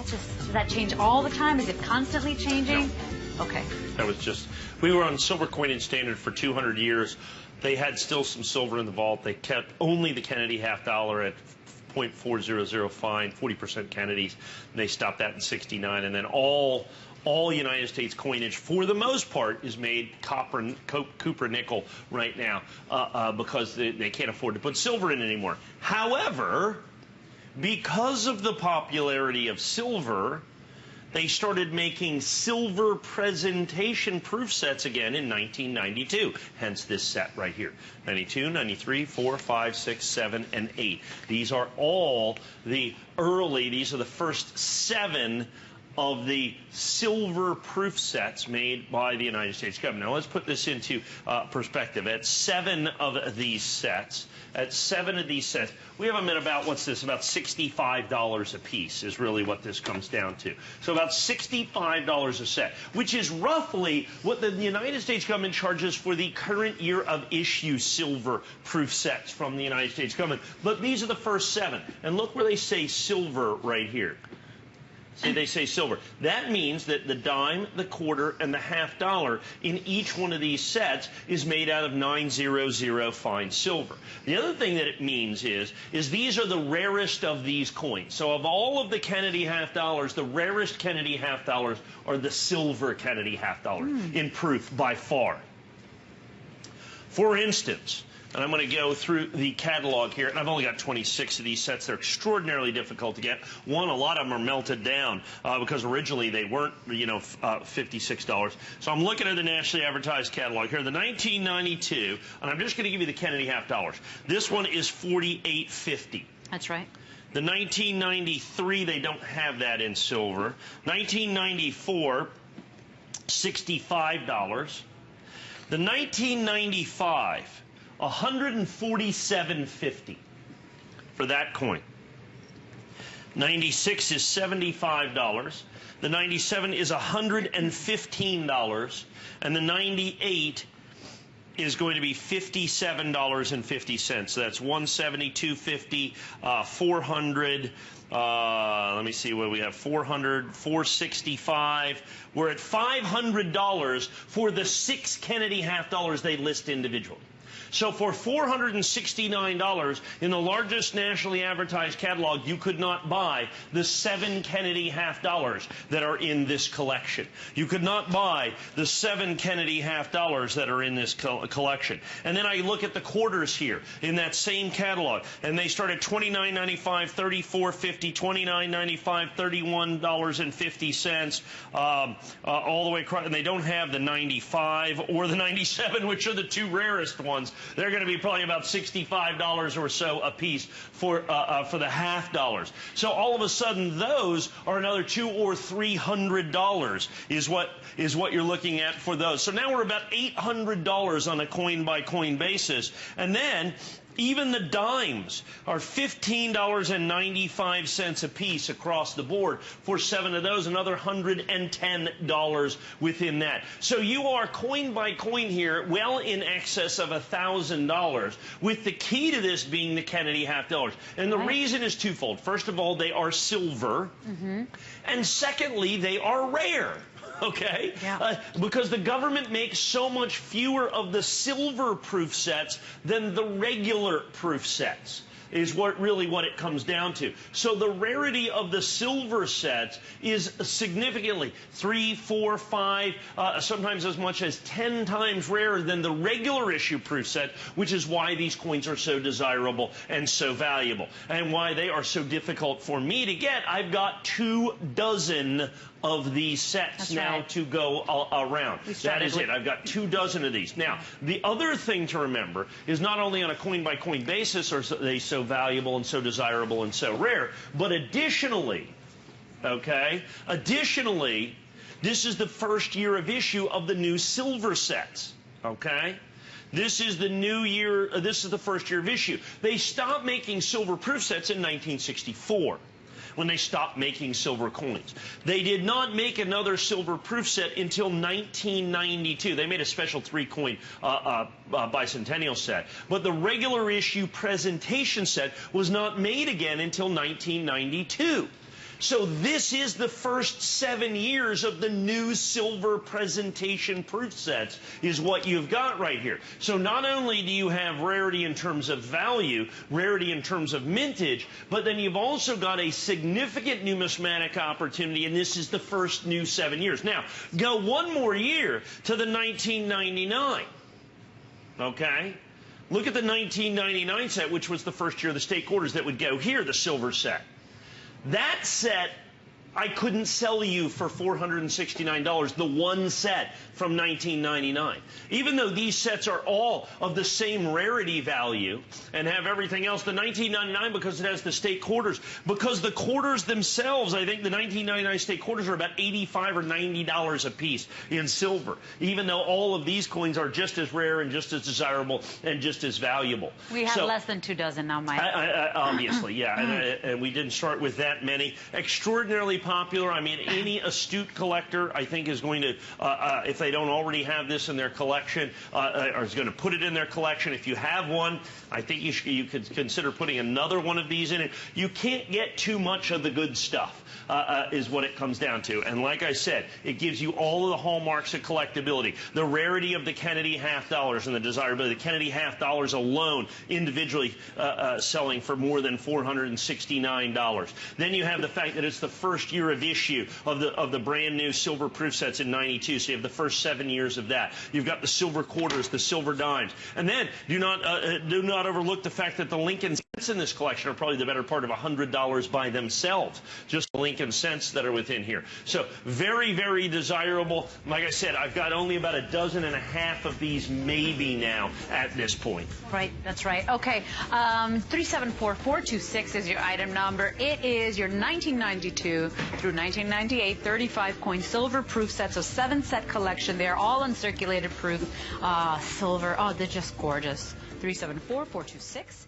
does that change all the time? Is it constantly changing? No. Okay. That was just, we were on silver coinage standard for 200 years. They had still some silver in the vault. They kept only the Kennedy half dollar at 0.400 fine, 40% Kennedys. And they stopped that in '69, and then all United States coinage, for the most part, is made copper nickel right now because they can't afford to put silver in anymore. However, because of the popularity of silver, they started making silver presentation proof sets again in 1992. Hence this set right here. 92, 93, 4, 5, 6, 7, and 8. These are all these are the first 7 of the silver proof sets made by the United States government. Now let's put this into perspective. At 7 of these sets, we have them at about, what's this, about $65 a piece is really what this comes down to. So about $65 a set, which is roughly what the United States government charges for the current year of issue silver proof sets from the United States government. But these are the first 7. And look where they say silver right here. See, they say silver. That means that the dime, the quarter, and the half dollar in each one of these sets is made out of 900 fine silver. The other thing that it means is these are the rarest of these coins. So of all of the Kennedy half dollars, the rarest Kennedy half dollars are the silver Kennedy half dollar in proof by far. For instance, and I'm going to go through the catalog here, and I've only got 26 of these sets. They're extraordinarily difficult to get. One, a lot of them are melted down because originally they weren't, $56. So I'm looking at the nationally advertised catalog here, the 1992, and I'm just going to give you the Kennedy half dollars. This one is $48.50. That's right. The 1993, they don't have that in silver. 1994, $65. The 1995, $147.50 for that coin. 96 is $75. The 97 is $115, and the 98 is going to be $57.50. So that's $172.50, 400. Let me see what we have. 400, 465. We're at $500 for the 6 Kennedy half dollars they list individually. So for $469 in the largest nationally advertised catalog, you could not buy the 7 Kennedy half dollars that are in this collection. You could not buy the 7 Kennedy half dollars that are in this collection. And then I look at the quarters here in that same catalog, and they start at $29.95, $34.50, $29.95, $31.50, all the way across. And they don't have the 95 or the 97, which are the 2 rarest ones. They're going to be probably about $65 or so a piece for the half dollars. So all of a sudden, those are another $200 or $300 is what you're looking at for those. So now we're about $800 on a coin-by-coin basis. And then even the dimes are $15.95 a piece across the board for 7 of those, another $110 within that. So you are coin by coin here well in excess of $1,000, with the key to this being the Kennedy half dollars. And the reason is twofold. First of all, they are silver. And secondly, they are rare. Okay? Yeah. Because the government makes so much fewer of the silver proof sets than the regular proof sets, is what it comes down to. So the rarity of the silver sets is significantly 3, 4, 5, sometimes as much as 10 times rarer than the regular issue proof set, which is why these coins are so desirable and so valuable, and why they are so difficult for me to get. I've got 24 of these sets to go around. That is it. I've got 24 of these. Now, the other thing to remember is not only on a coin-by-coin basis are they so valuable and so desirable and so rare, but additionally, this is the first year of issue of the new silver sets, This is the new year, this is the first year of issue. They stopped making silver proof sets in 1964. When they stopped making silver coins. They did not make another silver proof set until 1992. They made a special 3-coin bicentennial set. But the regular issue presentation set was not made again until 1992. So this is the first 7 years of the new silver presentation proof sets is what you've got right here. So not only do you have rarity in terms of value, rarity in terms of mintage, but then you've also got a significant numismatic opportunity, and this is the first new 7 years. Now, go one more year to the 1999, okay? Look at the 1999 set, which was the first year of the state quarters that would go here, the silver set. That set, I couldn't sell you for $469, the one set from 1999. Even though these sets are all of the same rarity value and have everything else, the 1999, because it has the state quarters, because the quarters themselves, I think the 1999 state quarters are about $85 or $90 a piece in silver, even though all of these coins are just as rare and just as desirable and just as valuable. We have less than 2 dozen now, Mike. Obviously, yeah, and we didn't start with that many. Extraordinarily popular. I mean, any astute collector, I think, is going to, if they don't already have this in their collection, or is going to put it in their collection. If you have one, I think you could consider putting another one of these in it. You can't get too much of the good stuff, is what it comes down to. And like I said, it gives you all of the hallmarks of collectability. The rarity of the Kennedy half dollars and the desirability. The Kennedy half dollars alone, individually selling for more than $469. Then you have the fact that it's the first year of issue of the brand new silver proof sets in '92. So you have the first 7 years of that. You've got the silver quarters, the silver dimes, and then do not overlook the fact that the Lincoln cents in this collection are probably the better part of $100 by themselves. Just the Lincoln cents that are within here. So very, very desirable. Like I said, I've got only about 12 of these maybe now at this point. Right, that's right. Okay, 374-426 is your item number. It is your 1992 through 1998 35 coin silver proof sets, a 7-set collection. They're all uncirculated proof silver. Oh, they're just gorgeous. 374-426.